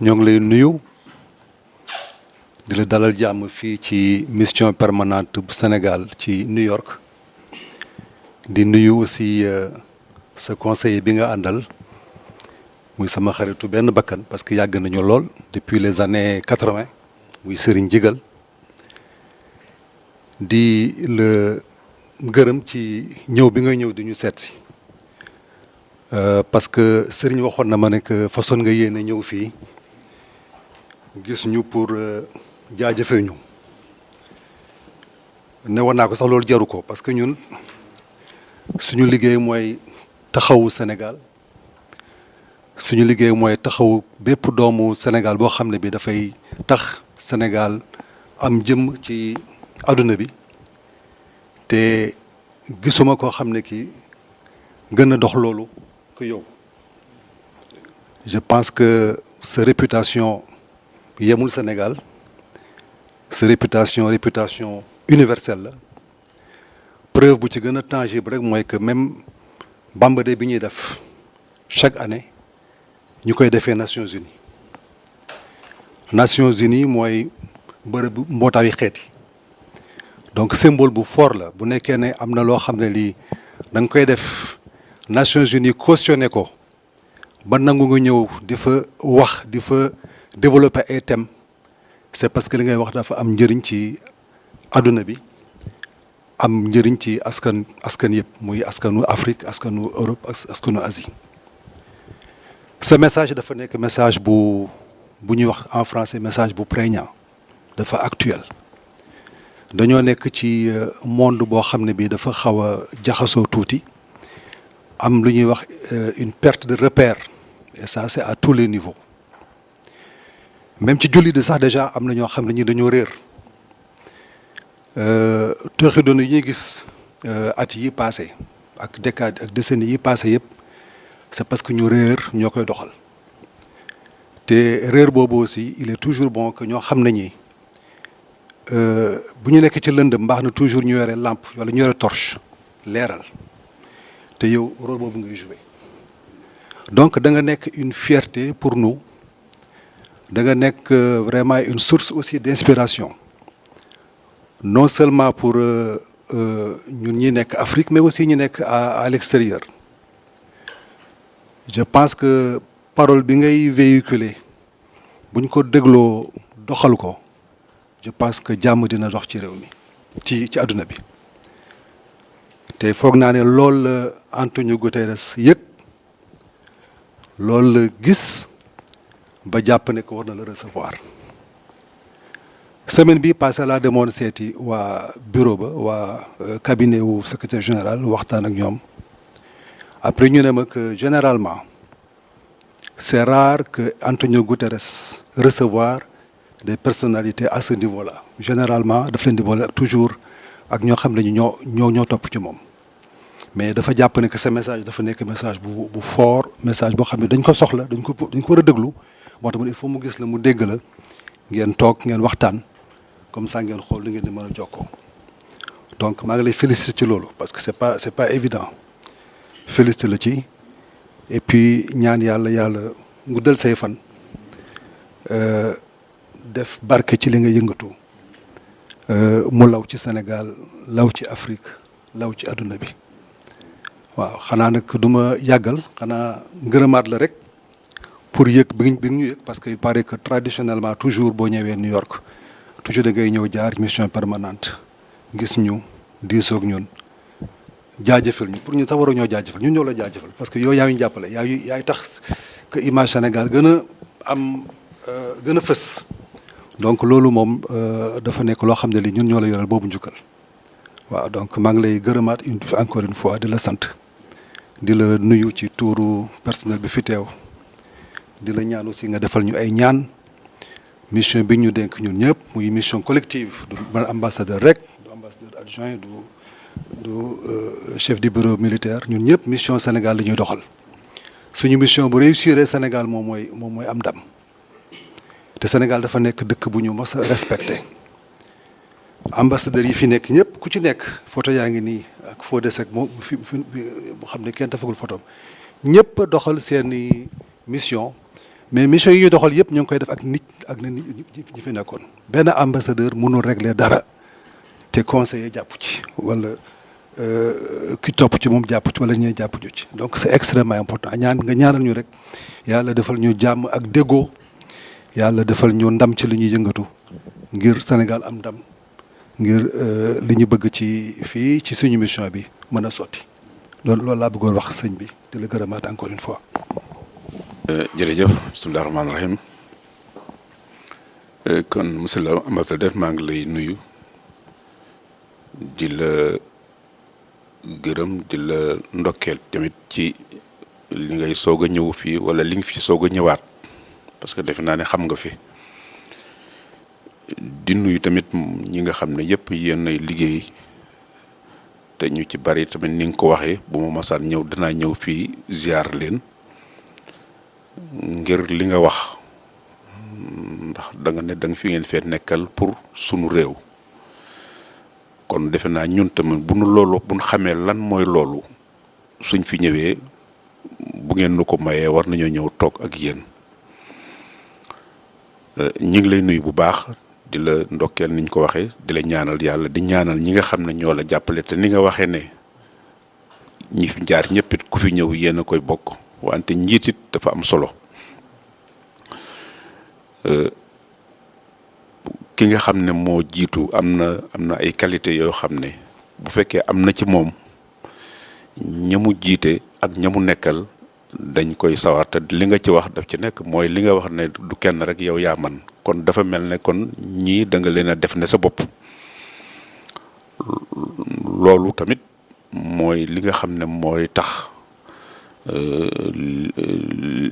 ñoo ngi lay nuyu di la dalal jàmm fii ci mission permanente bu Sénégal ci New York di nuyu aussi sa conseiller bi nga àndal muy sama xaritu benn bakkan parce que yàgg nañu lool depuis les années 80 muy Serigne Jigal di la gërëm ci ñëw bi nga ñëw di ñu seet si parce que Serigne waxoon na ma ne que façon nga yéene ñëw fii gis ñu pour jaajëfee ñu ne woon naa ko sax loolu jaru ko parce que ñun suñu liggéey mooy taxawu Sénégal suñu liggéey mooy taxawu bépp doomu Sénégal boo xam ne bi dafay tax Sénégal am jëm ci àdduna bi te gisuma koo xam ne ki gën a dox loolu que yow. Je pense que sa réputation yemul Sénégal sa réputation universelle la preuve bu ci gën a tangible rek mooy que même Bamba Day bi ñuy def chaque année ñu koy defee Nations Unies mooy bërëb mbootaayu xeet yi donc symbole bu fort la bu nekkee ne am na loo xam ne lii da nga koy def Nations Unies cautionné ko ba nangu nga ñëw di fa wax di fa développer ay thèmes c'est parce que li ngay wax dafa am njëriñ ci àdduna bi am njëriñ ci askan yëpp muy askanu Afrique askanu Europe askanu Asie. ce message dafa nekk message bu ñuy wax en français message bu prégnant dafa actuel dañoo nekk ci monde boo xam ne bi dafa xaw a jaxasoo tuuti am lu ñuy wax une perte de repère et ça c'est à tous les niveaux même ci jullit sax déjà am na ñoo xam ne ñi dañoo réer tooxi doon yi ñuy gis at yi passé ak décade ak décennies yi passé yëpp c'est parce que ñu réer ñoo koy doxal te réer boobu aussi il est toujours bon que ñoo xam ne ñi bu ñu nekk ci lëndëm mbaax na toujours ñu yore lampe wala ñu yore torche leeral te yow rôle boobu ngay jouer donc da nga nekk une fierté pour nous da nga nekk vraiment une source aussi d'inspiration non seulement pour ñun ñi nekk Afrique mais aussi ñi nekk à l'extérieur je pense que parole bi ngay véhiculer buñ ko dégloo doxal ko je pense que jàmm dina dox ci réew mi ci àdduna bi te foog naa ne loolu la Antonio Guterres yëg loolu la gis ba jàpp ne ko war na la recevoir semaine bi passé laa demoon seeti waa bureau ba waa cabinet wu secrétaire général waxtaan ak ñoom après ñu ne ma que généralement c'est rare que Antonio Guterres recevoir des personnalités à ce niveau-là généralement daf leen di boole toujours ak ñoo xam ne ñoo topp ci moom mais dafa jàpp ne que ce message dafa nekk message bu fort message boo xam ne dañ ko soxla dañ ko war a déglu moo tax il faut mu gis la mu dégg la ngeen toog ngeen waxtaan comme ça ngeen xool li ngeen di mën a jokkoo donc maa ngi lay féliciter ci loolu parce que c'est pas évident féliciter la ci et puis ñaan yàlla guddal say fan def barke ci li nga yëngatu mu law ci Sénégal law ci Afrique law ci àdduna bi waaw xanaa nag du ma yàggal xanaa ngërëmaat la rek pour yëg bi ñu yëg parce que il paraît que traditionnellement toujours boo ñëwee New York toujours da ngay ñëw jaar mission permanente gis ñu diisoog ñun jaajëfal ñu pour ñu sax waroo ñoo jaajëfal ñun ñoo la jaajëfal parce que yow yaa ñu jàppale yaay tax que image Sénégal gën a fës donc loolu moom dafa nekk loo xam ne li ñun ñoo la yoral boobu njukkal waaw donc maa ngi lay gërëmaat encore une fois di la sant di la nuyu ci tuuru personnel bi fi teew di la ñaan aussi nga defal ñu ay ñaan mission bi ñu dénk ñun ñëpp muy mission collective du ambassadeur rek du ambassadeur adjoint du chef du bureau militaire ñun ñëpp mission Sénégal la ñuy doxal suñu mission bu réussir Sénégal moom mooy am ndam te Sénégal dafa nekk dëkk bu ñu mos a respecté ambassadeurs yi fi nekk ñëpp ku ci nekk photo yaa ngi nii ak Fodé Seck moo xam ne kenn tafagul photo ñëpp a doxal seeni mission mais mission yi ñuy doxal yëpp ñu ngi koy def ak nit ñi fi nekkoon. benn ambassadeur mënul régler dara te conseiller jàpp ci wala ki topp ci moom jàpp ci wala ñee jàpp ñu ci donc c'est extrêmement important nga ñaanal ñu rek yàlla defal ñu jàmm ak déggoo yàlla defal ñu ndam ci li ñuy yëngatu ngir Sénégal am ndam ngir li ñu bëgg ci fii ci suñu mission bi mën a sotti loolu laa bëggoon wax sëñ bi di la gërëmaat encore une fois. jërëjëf bisimilah rahmaani rahim kon monsieur le ambassadeur maa ngi lay nuyu di la gërëm di la ndokkeel tamit ci li ngay soog a ñëw fii wala li nga fi soog a ñëwaat parce que defe naa ne xam nga fi di nuyu tamit ñi nga xam ne yëpp yéen ay liggéey te ñu ci bari tamit ni nga ko waxee bu ma masaan ñëw danaa ñëw fii ziar leen ngir li nga wax ndax da nga fi ngeen fee nekkal pour sunu réew kon defe naa ñun tamit bu nu xamee lan mooy loolu suñ fi ñëwee bu ngeen nu ko mayee war nañoo ñëw toog ak yéen ñi ngi lay nuyu bu baax di la ndokkeel niñ ko waxee di la ñaanal yàlla di ñaanal ñi nga xam ne ñoo la jàppale te ni nga waxee ne ñi fi jaar ñëpp it ku fi ñëw yéen a koy bokk wante njiit it dafa am solo ki nga xam ne moo jiitu am na ay qualité yoo xam ne bu fekkee am na ci moom ñamu jiite ak ñamu nekkal dañ koy sawar te li nga ci wax daf ci nekk mooy li nga wax ne du kenn rek yow yaa man kon dafa mel ne kon ñii da nga leen a def ne sa bopp loolu tamit mooy li nga xam ne mooy tax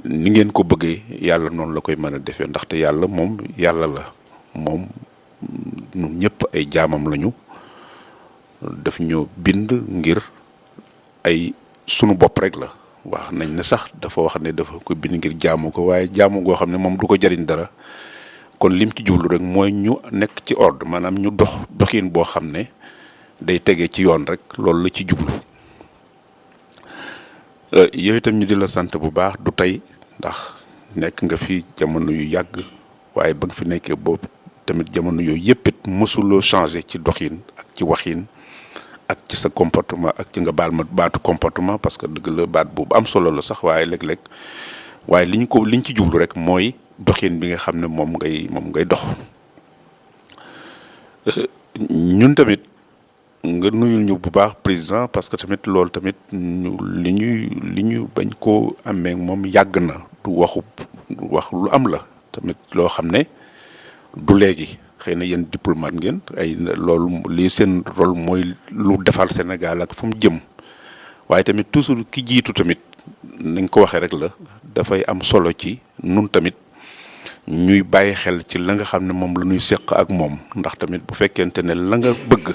ni ngeen ko bëggee yàlla noonu la koy mën a defee ndaxte yàlla moom yàlla la moom ñun ñëpp ay jaamam lañu daf ñoo bind ngir ay sunu bopp rek la wax nañ ne sax dafa wax ne dafa ko bind ngir jaamu ko waaye jaamu goo xam ne moom du ko jariñ dara kon lim ci jublu rek mooy ñu nekk ci ordre maanaam ñu doxin boo xam ne day tege ci yoon rek loolu la ci jublu yooyu itam ñu di la sant bu baax du tey ndax nekk nga fi jamono yu yàgg waaye ba nga fi nekkee boobu tamit jamono yooyu yëpp it mësuloo changé ci doxin ak ci waxin ak ci sa comportement ak ci nga baal ma baatu comportement parce que dëgg la baat boobu am solo la sax waaye léeg-léeg waaye liñ ci jublu rek mooy doxin bi nga xam ne moom ngay dox ñun tamit nga nuyul ñu bu baax président parce que tamit loolu tamit li ñuy bañ koo amee moom yàgg na du wax lu am la tamit loo xam ne du léegi xëy na yéen diplomate ngeen ay loolu lii seen rôle mooy lu defal Sénégal ak fu mu jëm waaye tamit toujours ki jiitu tamit nañ ko waxee rek la dafay am solo ci nun tamit ñuy bàyyi xel ci la nga xam ne moom la ñuy seq ak moom ndax tamit bu fekkente ne la nga bëgg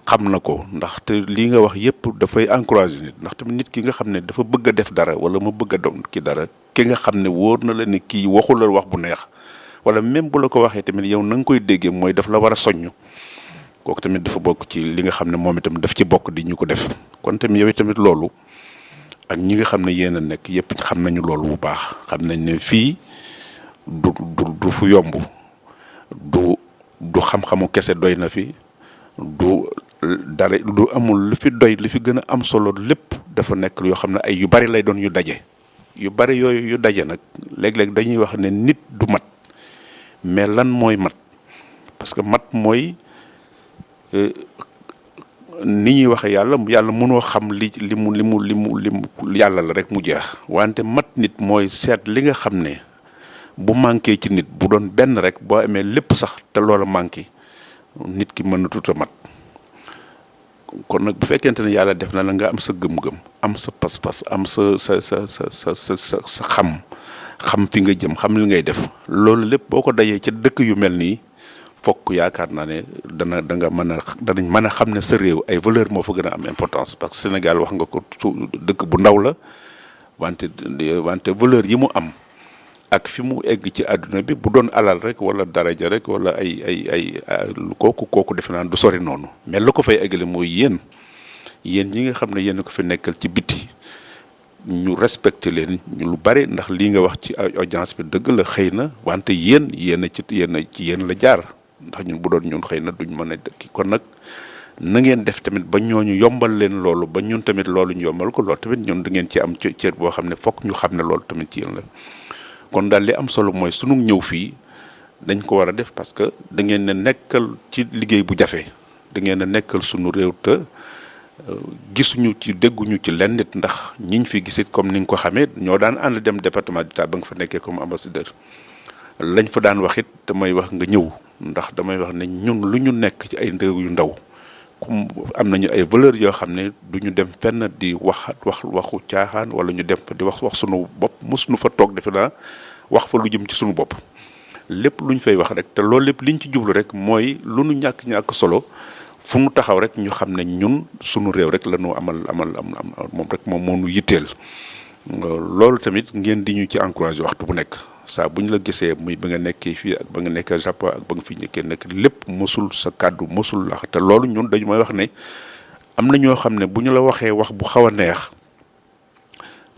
xam na ko ndaxte lii nga wax yépp dafay encourager nit ndax tamit nit ki nga xam ne dafa bëgg a def dara wala mu bëgg a doon ki dara ki nga xam ne wóor na la ne kii waxu la wax bu neex wala même bu la ko waxee tamit yow na nga koy déggee mooy daf la war a soññ kooku tamit dafa bokk ci li nga xam ne moom itam daf ci bokk di ñu ko def kon tamit yow tamit loolu ak ñi nga xam ne yéen a nekk yépp xam nañu loolu bu baax xam nañ ne fii du fu yomb du xam-xamu kese doy na fi du dara du amul lu fi doy li fi gën a am solo lépp dafa nekk yoo xam ne ay yu bari lay doon yu daje yu bari yooyu yu daje nag léeg-léeg dañuy wax ne nit du mat mais lan mooy mat parce que mat mooy ni ñuy waxe yàlla mënoo xam li mu yàlla la rek mu jeex wante mat nit mooy seet li nga xam ne bu manqué ci nit bu doon benn rek boo amee lépp sax te loola manqué nit ki mën na tuuta mat kon nag bu fekkente ne yàlla def na la nga am sa gëm-gëm am sa pas-pas am sa xam fi nga jëm xam li ngay def loolu lépp boo ko dajee ca dëkk yu mel nii fokk yaakaar naa ne danañ mën a xam ne sa réew ay valeur moo fa gën a am importance parce que Sénégal wax nga ko dëkk bu ndaw la wante valeur yi mu am ak fi mu egg ci àdduna bi bu doon alal rek wala daraja rek wala ay kooku defe naa du sori noonu mais la ko fay eggale mooy yéen ñi nga xam ne yéen ko fi nekkal ci biti ñu respecté leen ñu lu bari ndax lii nga wax ci audience bi dëgg la xëy na wante yéen ci yéen la jaar ndax ñun bu doon ñun xëy na duñ mën a dëkki kon nag na ngeen def tamit ba ñooñu yombal leen loolu ba ñun tamit loolu ñu yombal ko loolu tamit ñun da ngeen ci am cër boo xam ne fokk ñu xam ne loolu tamit ci yéen la kon daal li am solo mooy sunu ñëw fii dañ ko war a def parce que da ngeen a nekkal ci liggéey bu jafe da ngeen a nekkal sunu réew te gisuñu ci dégguñu ci lenn nit ndax ñiñ fi gisit comme ni nga ko xamee ñoo daan ànd dem département d'État ba nga fa nekkee comme ambassadeur lañ fa daan wax it damay wax nga ñëw ndax damay wax ne ñun lu ñu nekk ci ay réew yu ndaw comme am nañu ay valeurs yoo xam ne du ñu dem fenn di waxu caaxaan wala ñu dem di wax sunu bopp mosuñu fa toog defe naa wax fa lu jëm ci sunu bopp lépp lu ñu fay wax rek te loolu lépp liñ ci jublu rek mooy lu nu ñàkk solo fu nu taxaw rek ñu xam ne ñun sunu réew rek la ñu amal moom rek moom moo nu yitteel loolu tamit ngeen di ñu ci encouragé waxtu bu nekk saa bu ñu la gisee muy ba nga nekkee fii ak ba nga nekkee Japon ak ba nga fi nekkee nekk lépp mosul sa kàddu mosul la te loolu ñun dañu may wax ne am na ñoo xam ne bu ñu la waxee wax bu xaw a neex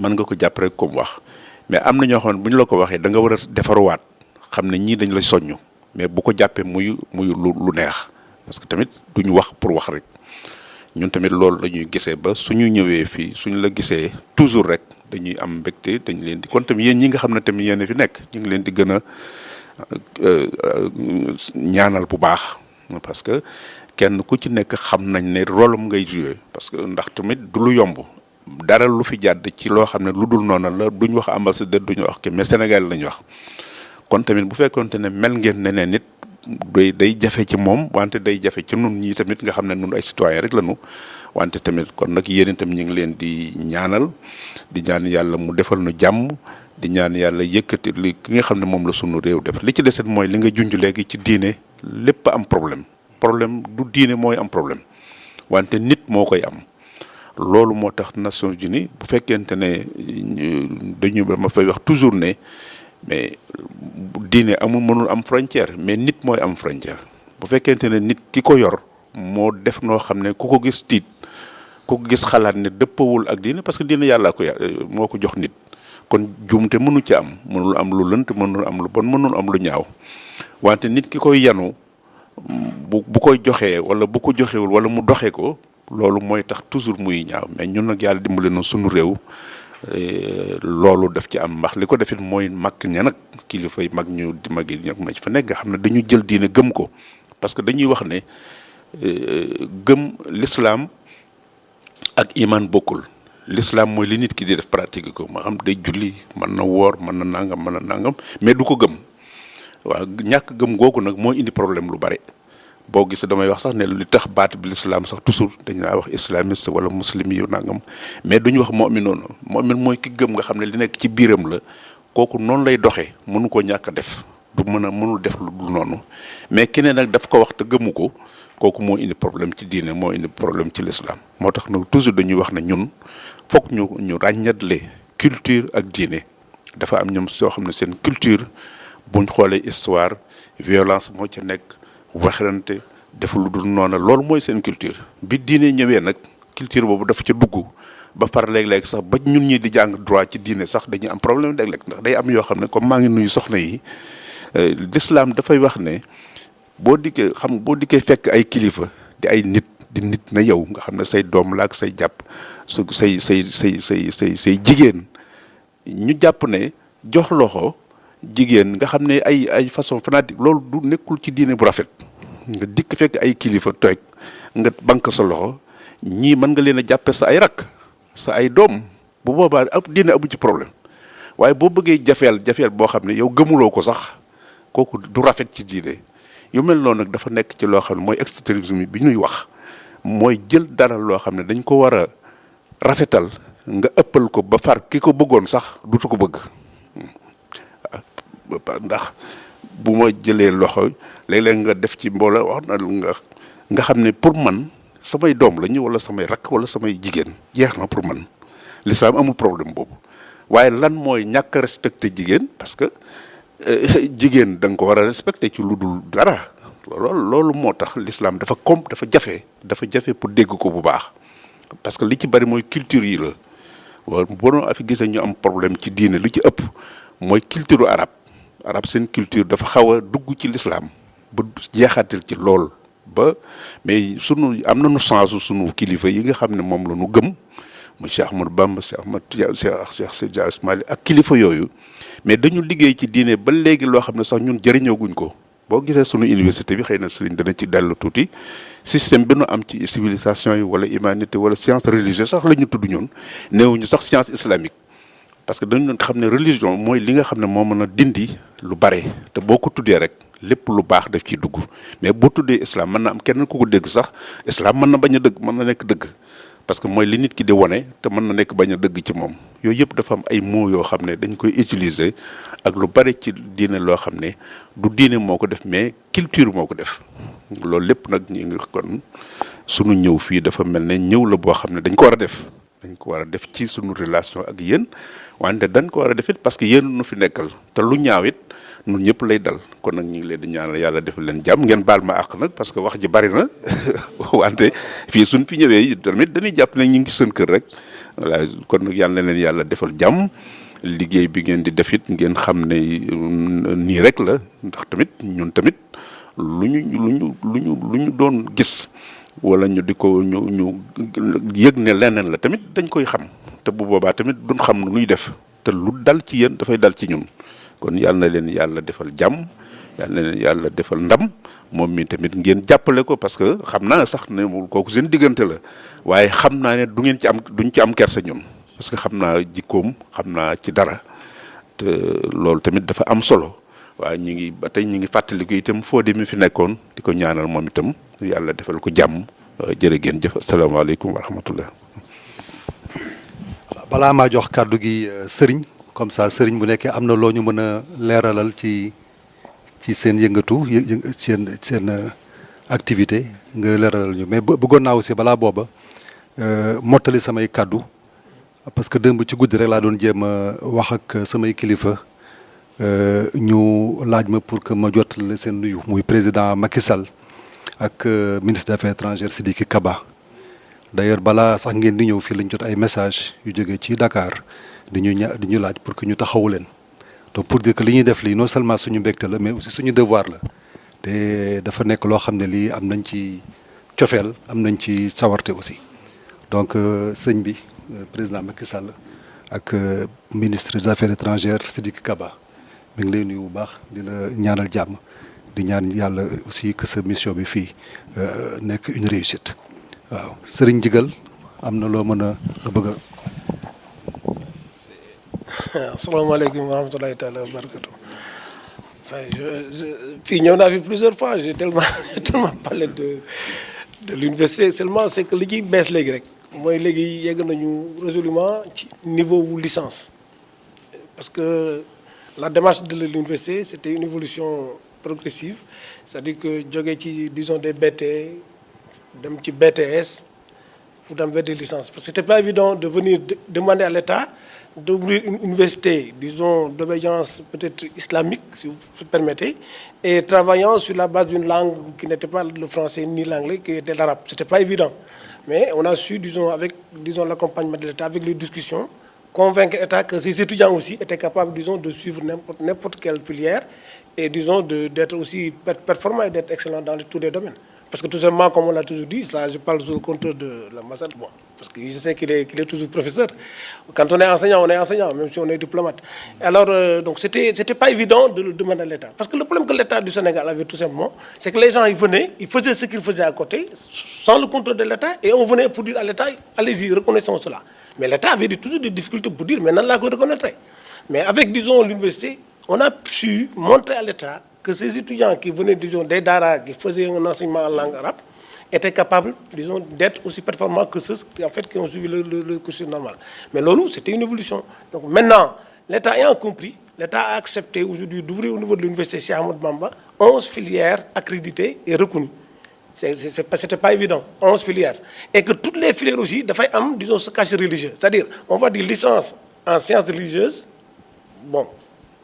mën nga ko jàpp rek comme wax mais am na ñoo xam ne bu ñu la ko waxee da nga war a defaruwaat xam ne ñii dañ la soññu mais bu ko jàppee muy lu neex parce que tamit duñu wax pour wax rek ñun tamit loolu la ñuy gisee ba suñu ñëwee fii suñu la gisee toujours rek dañuy am mbégte dañ leen di kon tamit yéen ñi nga xam ne tamit yéen fi nekk ñu ngi leen di gën a ñaanal bu baax parce que kenn ku ci nekk xam nañ ne rôle am ngay joué parce que ndax tamit du lu yomb dara lu fi jàdd ci loo xam ne lu dul noonu la duñ wax ambassadeur duñu wax ke mais Sénégal lañu wax kon tamit bu fekkoonte ne mel ngeen neneen nit day jafe ci moom wante day jafe ci nun ñi tamit nga xam ne nun ay citoyen rek lañu wante tamit kon nag yéen itam ñu ngi leen di ñaanal di ñaan yàlla mu defal nu jàmm di ñaan yàlla yëkkati li ki nga xam ne moom la sunu réew def li ci deset mooy li nga junj léegi ci diine lépp am problème du diine mooy am problème wante nit moo koy am loolu moo tax Nations Unies bu fekkente ne dañu ma fay wax toujours ne mais diine mënul am frontière mais nit mooy am frontière bu fekkente ne nit ki ko yor moo def noo xam ne ku ko gis tiit ku ko gis xalaat ne dëppawul ak diine parce que diine yàlla moo ko jox nit kon juumte mënu ci am mënul am lu lënt mënul am lu bon mënul am lu ñaaw wante nit ki koy yanu bu koy joxee wala bu ko joxewul wala mu doxee ko loolu mooy tax toujours muy ñaaw mais ñun nag yàlla dimbale na sunu réew loolu daf ci am ndax li ko defit mooy mag ña nag kilifa yi mag ñu di mag yi ñag ma ci fa nekk nga xam ne dañu jël diine gëm ko parce que dañuy wax ne gëm l'islam ak iman bokkul l'islam mooy li nit ki di def pratique ko ma xam day julli mën na woor mën na nangam mais du ko gëm waaw ñàkk gëm googu nag moo indi problème lu bare boo gisee damay wax sax ne li tax baat bi l'islam sax toujours dañ naa wax islamiste wala muslim yu nangam mais duñu wax mu'min noonu mu'min mooy ki gëm nga xam ne li nekk ci biiram la kooku noonu lay doxee mënu ko ñàkk a def mënul def lu dul noonu mais keneen nag daf ko wax te gëmu ko kooku moo indi problème ci diine moo indi problème ci l'islam moo tax nag toujours dañuy wax ne ñun foog ñu ràññatle culture ak diine dafa am ñoom soo xam ne seen culture buñ xoolee histoire violence moo ca nekk waxrante def lu dul noonu loolu mooy seen culture bi diine ñëwee nag culture boobu dafa ca dugg ba par léeg-léeg sax ba ñun ñi di jàng droit ci diine sax dañuy am problème léeg-léeg ndax day am yoo xam ne comme maa ngi nuyu soxna yi l'islam dafay wax ne boo dikkee fekk ay kilifa di ay nit di nit na yow nga xam ne say doom la ak say jàpp say jigéen ñu jàpp ne jox loxo jigéen nga xam ne ay façon fanatique loolu du nekkul ci diine bu rafet nga dikk fekk ay kilifa toog nga banque sa loxo ñii mën nga leen a jàppe sa ay rakk sa ay doom bu boobaa ab diine amu ci problème waaye boo bëggee jafeel boo xam ne yow gëmuloo ko sax kooku du rafet ci diine yu mel noonu nag dafa nekk ci loo xam ne mooy extrémisme bi ñuy wax mooy jël dara loo xam ne dañ ko war a rafetal nga ëppal ko ba far ki ko bëggoon sax dutu ko bëgg ndax bu ma jëlee loxo léeg-léeg nga def ci mbooloo wax na nga xam ne pour man samay doom lañu wala samay rakk wala samay jigéen jeex na pour man l'islam amul problème boobu waaye lan mooy ñàkk a respecté jigéen parce que jigéen da nga ko war a respecté ci lu dul dara loolu moo tax l'islam dafa jafe pour dégg ko bu baax parce que li ci bari mooy culture yi la wala boo doon fi gisee ñu am problème ci diine lu ci ëpp mooy culture arabe seen culture dafa xaw a dugg ci l'islam ba jeexatil ci lool ba mais sunu am nañu sensu sunu kilifa yi nga xam ne moom la ñu gëm mu Cheikh Ahmadou Bamba Cheikh Ahmad Cheikh Seydi Ismaïl ak kilifa yooyu mais dañu liggéey ci diine ba léegi loo xam ne sax ñun jëriñoo guñ ko. boo gisee sunu université bi xëy na sëriñ dana ci dellu tuuti système bi nu am ci civilisation yi wala humanité wala science religieuse sax la ñu tudd ñun néewuñu sax science islamique parce que dañu xam ne religion mooy li nga xam ne moo mën a dindi lu bare te boo ko tuddee rek lépp lu baax daf ciy dugg mais boo tuddee islam mën na am kenn ku ko dégg sax islam mën na bañ a dëgg mën na nekk dëgg parce que mooy li nit ki di wone te mën na nekk bañ a dëgg ci moom yooyu yëpp dafa am ay mots yoo xam ne dañ koy utiliser ak lu bari ci diine loo xam ne du diine moo ko def mais culture moo ko def loolu lépp nag ñu ngi kon sunu ñëw fii dafa mel ne ñëw la boo xam ne dañ ko war a def dañ ko war a def ci sunu relation ak yéen wante dañ ko war a def it parce que yéen nu fi nekkal te lu ñaaw it ñun ñëpp lay dal kon nag ñu ngi leen di ñaanal yàlla defal leen jàmm ngeen baal ma àq nag parce que wax ji bari na wante fii suñ fi ñëwee tamit dañuy jàpp ne ñu ngi seen kër rek voilà kon nag yàlla na leen yàlla defal jàmm liggéey bi ngeen di def it ngeen xam ne nii rek la ndax tamit ñun tamit lu ñu doon gis wala ñu di ko ñu yëg ne leneen la tamit dañ koy xam te bu boobaa tamit duñ xam nu ñuy def te lu dal ci yéen dafay dal ci ñun kon yàlla na leen yàlla defal jàmm yàlla na leen yàlla defal ndam moom mi tamit ngeen jàppale ko parce que xam naa sax ne kooku seen diggante la waaye xam naa ne duñ ci am kersa ñun parce que xam naa jikkoom xam naa ci dara te loolu tamit dafa am solo waaye ba tey ñu ngi fàttaliku itam Fodé mi fi nekkoon di ko ñaanal moom itam yàlla defal ko jàmm jërë ngeen jëf asalaamaaleykum wa rahmatullah. balaa maa jox kàddu gi sëriñ comme ça sëriñ bu nekkee am na loo ñu mën a leeralal ci seen yëngatu seen activité nga leeralal ñu mais bëggoon naa aussi balaa booba mottali samay kàddu parce que démb ci guddi rek laa doon jéem a wax ak samay kilifa ñu laaj ma pour que ma jottali seen nuyu muy président Macky Sall ak ministre des affaires étrangères Sidiki Kaba d'ailleurs balaa sax ngeen di ñëw fii lañ jot ay message yu jógee ci Dakar di ñu laaj pour que ñu taxawu leen donc pour dire que li ñuy def lii non seulement suñu mbégte la mais aussi suñu devoir la te dafa nekk loo xam ne lii am nañ ci cofeel am nañ ci sawarte aussi donc sëñ bi président Macky Sall ak ministre des affaires étrangères Sidiki Kaba mi ngi lay nuyu bu baax di la ñaanal jàmm di ñaan yàlla aussi que sa mission bi fii nekk une réussite waaw sëriñ Jigal am na loo mën a bëgg a. asalaamaaleykum wa rahmatulahi taala wa barakatu. Fii ñëw naa fi plusieurs fois j'ai tellement parlé de l'université seulement c'est que li ciy bees léegi rek mooy léegi yegg nañu résolument ci niveau wu licence parce que la démarche de l'université c'était une évolution progressive c'est-à-dire que jógee ci disons des BT dem ci BTS pour dem vers des licences parce que c'était pas évident de venir demander à l'État d'ouvrir une université, disons, d'obédience peut-être islamique, si vous permettez, et travaillant sur la base d'une langue qui n'était pas le français ni l'anglais, qui était l'arabe. C'était pas évident. Mais on a su, disons, avec l'accompagnement de l'État, avec les discussions, convaincre l'État que ses étudiants aussi étaient capables, disons, de suivre n'importe quelle filière et, disons, d'être aussi performants et d'être excellents dans tous les domaines. Parce que tout simplement, comme on l'a toujours dit, ça, je parle sous le contrôle de l'ambassade, bon, parce que je sais qu'il est toujours professeur. Quand on est enseignant, même si on est diplomate. Alors, donc, c'était pas évident de le demander à l'État. Parce que le problème que l'État du Sénégal avait tout simplement, c'est que les gens, ils venaient, ils faisaient ce qu'ils faisaient à côté, sans le contrôle de l'État, et on venait pour dire à l'État, allez-y, reconnaissons cela. Mais l'État avait toujours des difficultés pour dire, maintenant, là, qu'on reconnaîtrait. Mais avec, disons, l'université, on a su montrer à l'État que ces étudiants qui venaient, disons, des Dara, qui faisaient un enseignement en langue arabe, étaient capables, disons, d'être aussi performants que ceux qui ont suivi le cursus normal. Mais Lolo, c'était une évolution. Donc maintenant, l'État ayant compris, l'État a accepté aujourd'hui d'ouvrir au niveau de l'université Cheikh Ahmadou Bamba 11 filières accréditées et reconnues. C'était pas évident, 11 filières. Et que toutes les filières aussi, disons, ce cachet religieux. C'est-à-dire, on va dire licence en sciences religieuses, bon,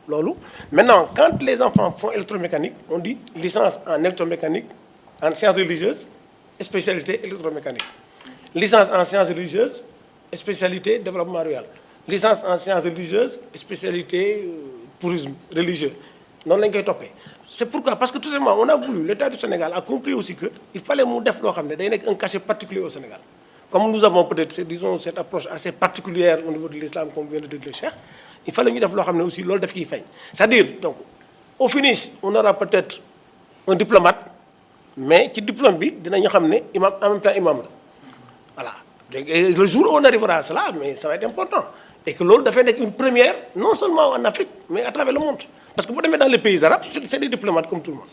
Lolo. Maintenant, quand les enfants font électromécanique, on dit licence en électromécanique, en sciences religieuses, et spécialité électromécanique. Licence en sciences religieuses, spécialité développement rural licence en sciences religieuses spécialité tourisme religieux noonu lañ koy toppee. c'est pourquoi parce que tout simplement on a voulu l'État du Sénégal a compris aussi que il fallait mu def loo xam ne day nekk un cachet particulier au Sénégal comme nous avons peut-être disons cette approche assez particulière au niveau de l'islam comme vient de dire le Cheikh il fallait ñu def loo xam ne aussi loolu daf ciy feeñ c'est-à-dire donc au finish on aura peut-être un diplomate mais ci diplôme bi dinañu xam ne imam en même temps imam la voilà et le jour où on arrivera à cela mais ça va être important et que loolu dafay nekk une première non seulement en Afrique mais à travers le monde parce que bu demee dans les pays arabes c'est des diplomates comme tout le monde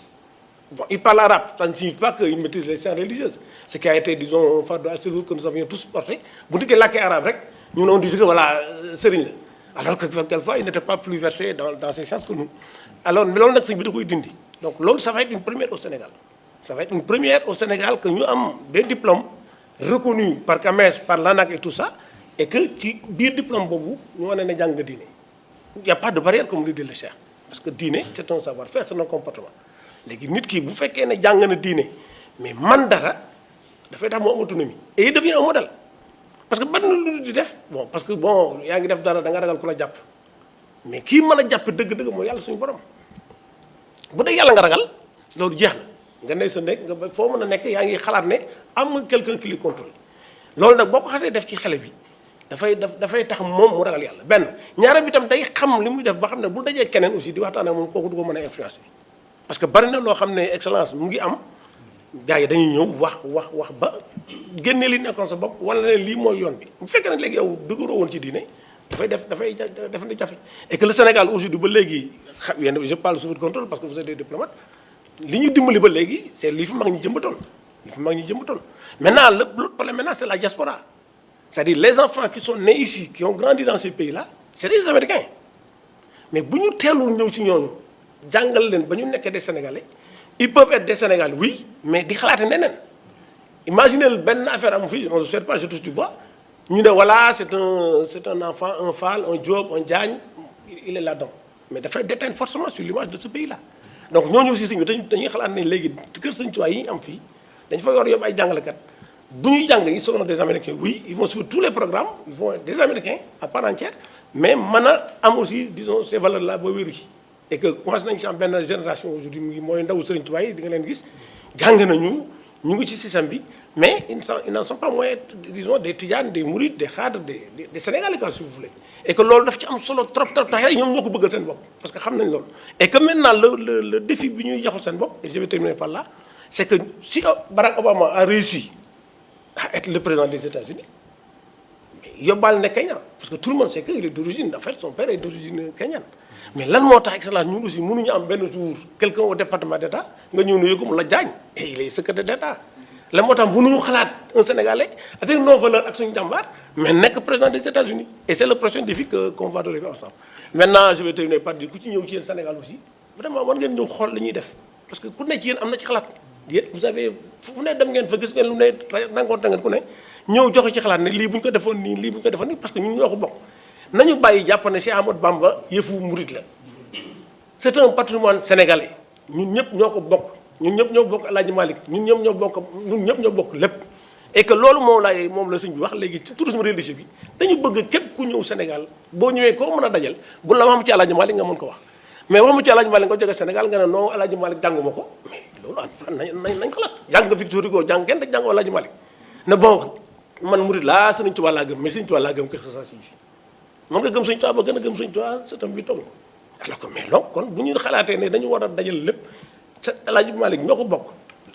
bon ils parlent arabe ça ne signifie pas qu'ils maîtrisent les sciences religieuses ce qui a été disons un fardeau assez lourd que nous avions tous porté bu nit ki làkkee arabe rek ñun on disait que voilà sëriñ la alors que quelquefois il n'était pas plus versé dans ces sciences que nous alors loolu nag sëñ bi da koy dindi donc loolu ça va être une première au Sénégal ça va être une première au Sénégal que ñu am des diplômes reconnus par CAMES par l'ANAQ et tout ça et que ci biir diplôme boobu ñu wane ne jàng nga diine il y a pas de barrière comme le dit le Cheikh parce que diine c'est un savoir-faire c'est un comportement léegi nit ki bu fekkee ne jàng na diine mais man dara dafay tax mu am autonomie et il devient un modèle parce que ban lu di def bon parce que bon yaa ngi def dara da nga ragal ku la jàpp mais kii mën a jàpp dëgg-dëgg mooy yàlla suñu borom bu dee yàlla nga ragal loolu jeex na nga ne sa nekk nga foo mën a nekk yaa ngi xalaat ne am nga quelqu'un qui le contrôle loolu nag boo ko xasee def ci xale bi dafay tax moom mu ragal yàlla benn ñaareel bi tam day xam li muy def ba xam ne bu dajee keneen aussi di waxtaan ak moom kooku du ko mën a influencer parce que bari na loo xam ne excellence mu ngi am gars yi dañuy ñëw wax ba génne li nekkoon sa bopp wala ne lii mooy yoon bi bu fekkee nag léegi yow dëgëroo woon ci diine dafay jafe et que le Sénégal aujourd'hui ba léegi yéen je parle sous votre contrôle parce que vous êtes des diplomates li ñu dimbali ba léegi c'est li fi mag ñi jëmbatoon maintenant le problème maintenant c'est la diaspora c'est-à-dire les enfants qui sont nés ici qui ont grandi dans ces pays-là c'est des Américains mais bu ñu teelul ñëw ci ñooñu jàngal leen ba ñu nekkee des Sénégalais ils peuvent être des Sénégalais oui mais di xalaate neneen imaginez benn affaire amu fi on ne souhaite pas je touche du bois ñu ne voilà c'est un enfant un Fall un Diop un Diagne il est là-dedans mais dafay déteindre forcément sur l'image de ce pays-là donc ñooñu aussi suñu dañuy xalaat ne léegi kër Sëñ Tuubaa yi ñu am fii dañ fa yor yóbbu ay jàngalekat bu ñuy jàng ils seront des Américains oui ils vont suivre tous les programmes ils vont être des Américains à part entière mais mën a am aussi disons ces valeurs là ba wéru ci et que commencé nañ ci am benn génération aujourd'hui mu ngi mooy ndaw Sëriñ Tuubaa yi di nga leen gis jàng nañu ñu ngi ci système bi mais ils n'en sont pas moins disons des Tidianes des Mourides des Khadres des Sénégalais quoi si vous voulez et que loolu daf ci am solo trop tax ñoom ñoo ko bëggal seen bopp parce que xam nañ loolu et que maintenant le défi bi ñuy joxal seen bopp et je vais terminer par là c'est que si Barack Obama a réussi à être le président des États-Unis yóbbaale ne Kenya parce que tout le monde sait que il est d'origine en fait son père est d'origine kenyane mais lan moo tax excellence ñun aussi mënuñu am benn jour quelqu'un au département d'État nga ñëw nuyu ko mu la jaañ et il est secrétaire d'État lan moo tax mënuñu xalaat un Sénégalais avec nos valeurs ak suñu jàmbaar mais nekk président des États-Unis et c'est le prochain défi qu'on va relever ensemble maintenant je vais terminer par dire ku ci ñëw ci yéen Sénégal aussi vraiment war ngeen ñëw xool li ñuy def parce que ku ne ci yéen am na ci xalaat yéen vous avez fu ne dem ngeen fa gis ngeen lu ne nangoonte ngeen ku ne ñëw joxe ci xalaat ne lii bu ñu ko defoon nii lii bu ñu ko defoon nii parce que ñun ñoo ko bokk nañu bàyyi jàpp ne Cheikh Ahmadou Bamba yëfu murid la c'est un patrimoine sénégalais ñun ñëpp ñoo ko bokk ñun ñëpp ñoo bokk El Hadj Malick ñun ñëpp ñoo bokk lépp et que loolu moom la sëñ bi wax léegi ci tourisme religieux bi dañu bëgg képp ku ñëw Sénégal boo ñëwee koo mën a dajal bu la wax ci El Hadj Malick nga mën ko wax mais wax mu ci El Hadj Malick nga jóge Sénégal nga ne non El Hadj Malick jànguma ko mais loolu nañ xalaat jàng nga Victor Hugo jàng kenn rek jàngoo El Hadj Malick ne bon man murid laa Sëriñ Tuubaa laa gëm mais Sëriñ Tuubaa laa gëm qu'est-ce que ça signifie mën nga gëm Sëriñ Tuubaa ba gën a gëm Sëriñ Tuubaa sëtam bi toll alors que mais non kon bu ñu xalaatee ne dañu war a dajal lépp El Hadj Malick ñoo ko bokk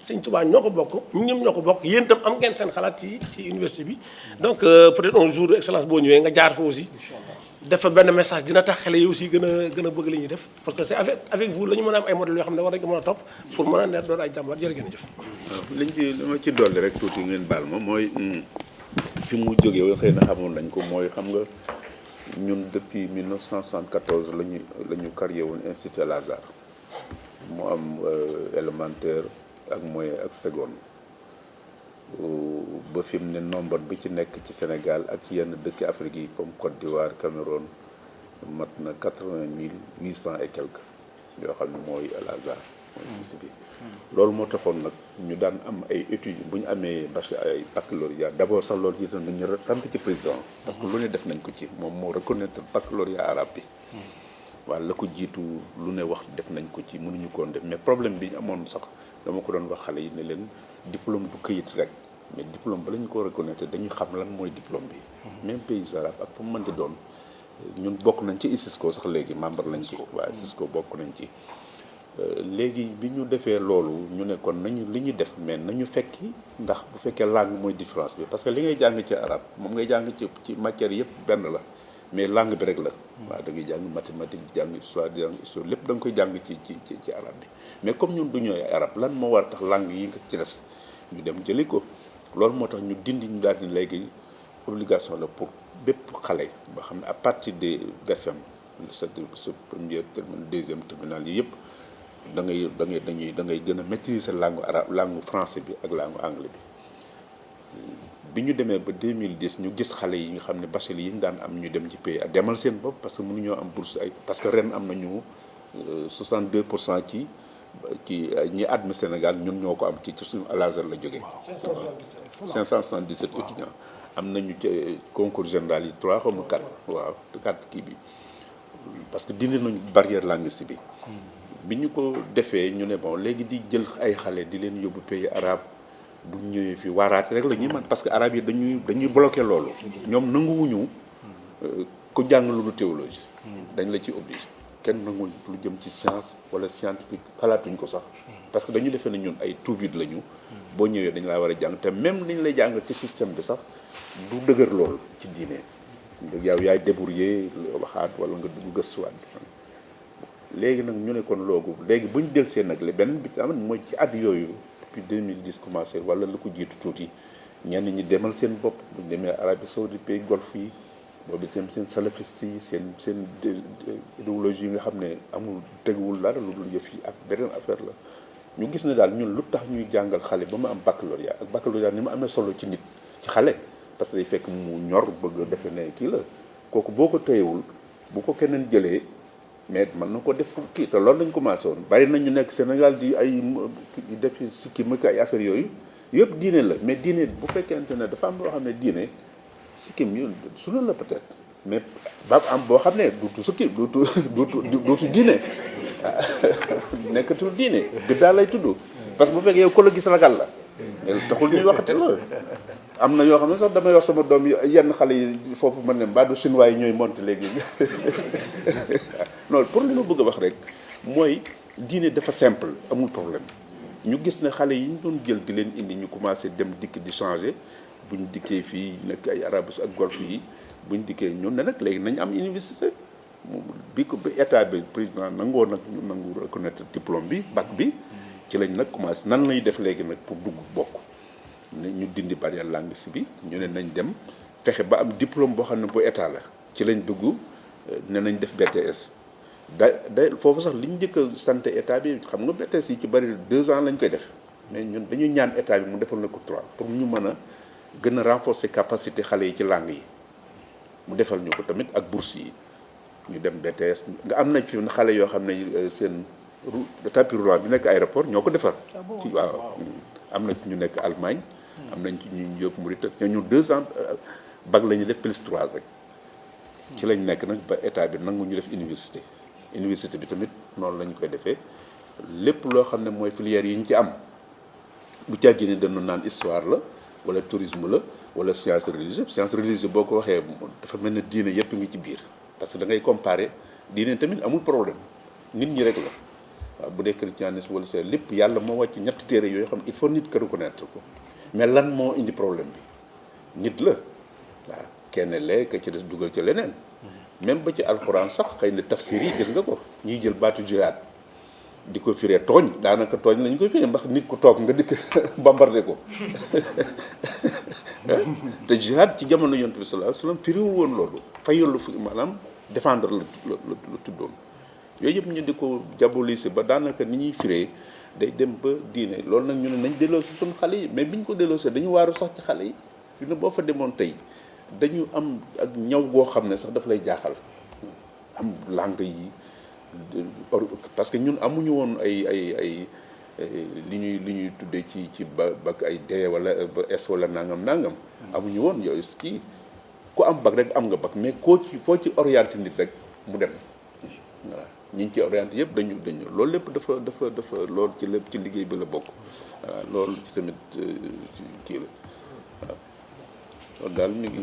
Sëriñ Tuubaa ñoo ko bokk ñun ñëpp ñoo ko bokk yéen itam am ngeen seen xalaat ci université bi donc peut-être un jour excellence boo ñëwee nga jaar fa aussi def fa benn message dina tax xale yi aussi gën a bëgg li ñuy def parce que c'est avec vous la ñu mën a am ay modèles yoo xam ne war nañ ko mën a topp pour mën a ne doon ay jàmbaar jërë ngeen jëf. liñ ci dama ci dolli rek tuuti ngeen baal ma mooy fi mu jógee xëy na xamoon nañ ko mooy xam nga ñun depuis 1974 la ñu créé woon Institut Al Azhar mu am élémentaire ak moyen ak seconde ba fi mu ne nombre bi ci nekk ci Sénégal ak yenn dëkki Afrique yi comme Côte d'Ivoire Cameroun mat na 80 800 et quelques yoo xam ne mooy Al Azhar mooy si bi loolu moo taxoon nag ñu daan am ay études bu ñu amee ay baccalauréat d'abord sax loolu jiital nañu sant ci président parce que lu ne def nañ ko ci moom moo reconnaître baccalauréat arabe bi waaw la ko jiitu lu ne wax def nañ ko ci mënuñu koon def mais problème bi ñu amoon sax dama ko doon wax xale yi ne leen diplôme du këyit rek mais diplôme ba la ñu ko reconnaître dañu xam lan mooy diplôme bi même pays arabe ak fu mu mënti doon ñun bokk nañ ci ISISCO sax léegi membre lañ ci waaw ISISCO bokk nañ ci léegi bi ñu defee loolu ñu ne kon nañu li ñu def mais nañu fekki ndax bu fekkee langue mooy différence bi parce que li ngay jàng ci arabe moom ngay jàng ci matière yëpp benn la mais langue bi rek la waaw da ngay jàng mathématique di jàng histoire di jàng histoire lépp da nga koy jàng ci arabe bi mais comme ñun du ñooy arabe lan moo war a tax langue yi nga ci des ñu dem jëli ko loolu moo tax ñu dindi ñu daal di léegi obligation la pour bépp xale ba xam ne à partir de BFM sa première terminale deuxième terminale yi yëpp da ngay gën a maîtriser langue arabe langue français bi ak langue anglais bi ñu demee ba 2010 ñu gis xale yi nga xam ne bachelier yi ñu daan am ñu dem ci pays demal seen bopp parce que mënuñoo am bourse ay parce que ren am nañu 62% ci ñi admis Sénégal ñun ñoo ko am ci suñu Al-Azhar la jógee. 577 étudiants am nañu ci concours général yi 3 xaw ma 4 waaw 4 kii bi parce que dindi nañu barrière linguistique bi ñu ko defee ñu ne bon léegi di jël ay xale di leen yóbbu pays arabe bu ñëwee fii waaraate rek la ñuy mën parce que arabe yi dañuy bloqué loolu ñoom nanguwuñu ku jàng lu dul théologie dañ la ci obligé kenn nanguwuñ lu jëm ci science wala scientifique xalaatuñ ko sax parce que dañu defee ne ñun ay tuubit lañu boo ñëwee dañ laa war a jàng te même liñ lay jàng ci système bi sax du dëgër loolu ci diine yow yaay débrouiller waxaat wala nga dugg gëstuwaat léegi nag ñu ne kon loogu léegi bu ñu dellusee nag li beneen bi tamit mooy ci at yooyu depuis 2010 commencé wala lu ko jiitu tuuti ñenn ñi demal seen bopp bu ñu demee Arabie Saoudite pays golfe yi boobu seen salafiste yi seen idéologie yi nga xam ne amul teguwul dara lu dul yëf yi ak beneen affaire la ñu gis ne daal ñun lu tax ñuy jàngal xale ba mu am baccalauréat ak baccalauréat ni mu amee solo ci nit ci xale parce que day fekk mu ñor bëgg defe ne kii la kooku boo ko téyewul bu ko keneen jëlee mais mën na ko def kii te loolu lañ commencé woon bari nañ ñu nekk Sénégal di ay def sikki mëkk ay affaires yooyu yëpp diine la mais diine bu fekkente ne dafa am loo xam ne diine sikkim yi sunna la peut-être mais ba am boo xam ne duutu sukki duutu diine nekkatul diine biddaa lay tudd parce que bu fekkee yow ko la gis ragal la taxul ñuy waxate loolu am na yoo xam ne sax damay wax sama doom yi yenn xale yi foofu mën ne mbaa du chinois yi ñooy monté léegi non pour li ma bëgg a wax rek mooy diine dafa simple amul problème ñu gis ne xale yi ñu doon jël di leen indi ñu commencé dem dikk di changer buñ dikkee fii nekk ay arabes ak golfe yi buñ dikkee ñun ne nag léegi nañ am université bi ko état bi président nangoo nag ñu nangu reconnaître diplôme bi bac bi ci lañ nag commencé nan lañuy def léegi nag pour dugg bokk ñu dindi barrière linguistique bi ñu ne nañ dem fexe ba am diplôme boo xam ne bu état la ci lañ dugg ne nañ def BTS da foofu sax liñ njëkk a sant état bi xam nga BTS yi ci bari 2 ans lañ koy def mais ñun dañuy ñaan état bi mu defal na ko 3 pour ñu mën a gën a renforcer capacité xale yi ci langue yi mu defal ñu ko tamit ak bourse yi ñu dem BTS nga am nañ fi xale yoo xam ne seen tapis roulant bi nekk aéroport ñoo ko defar ci waaw am na ci ñu nekk Allemagne am nañ ci ñu yóbbu Mauritanie ñu 2 ans bac la ñuy def plus 3 rek ci lañ nekk nag ba état bi nangu ñu def université bi tamit noonu la ñu koy defee lépp loo xam ne mooy filière yi ñu ci am du càggi ne dañu naan histoire la wala tourisme la wala science religieuse boo ko waxee dafa mel ne diine yëpp ngi ci biir parce que da ngay comparer diine tamit amul problème nit ñi rek la waaw bu dee christianisme wala c'est lépp yàlla moo wàcc ñetti téere yooyu xam il faut nit ko reconnaître ko mais lan moo indi problème bi nit la waaw kenn lee ka ci des dugal ci leneen même ba ci alxuraan sax xëy na tafsir yi gis nga ko ñiy jël baatu jihaad di ko firee tooñ daanaka tooñ lañu koy firee ndax nit ku toog nga dikk bombardé ko te jihaad ci jamono yonent bi sallallahu alayhi wasallam firiwul woon loolu fayal lu fi maanaam défendre la tuddoon yooyu yëpp ñu di ko diaboliser ba daanaka ni ñuy firee day dem ba diine loolu nag ñu ne nañ delloo si suñu xale yi mais biñ ko delloo si dañu waaru sax ci xale yi fi ne boo fa demoon tey dañu am ak ñaw goo xam ne sax daf lay jaaxal am langue yi parce que ñun amuñu woon ay li ñuy tuddee ci bac ay D wala S wala nangam amuñu woon yooyu kii ku am bac rek am nga bac mais foo ci orienté nit rek mu dem voilà ñi ci orienté yëpp dañu loolu lépp dafa loolu ci lépp ci liggéey bi la bokk voilà loolu ci tamit kii la waaw loolu daal mi ngi.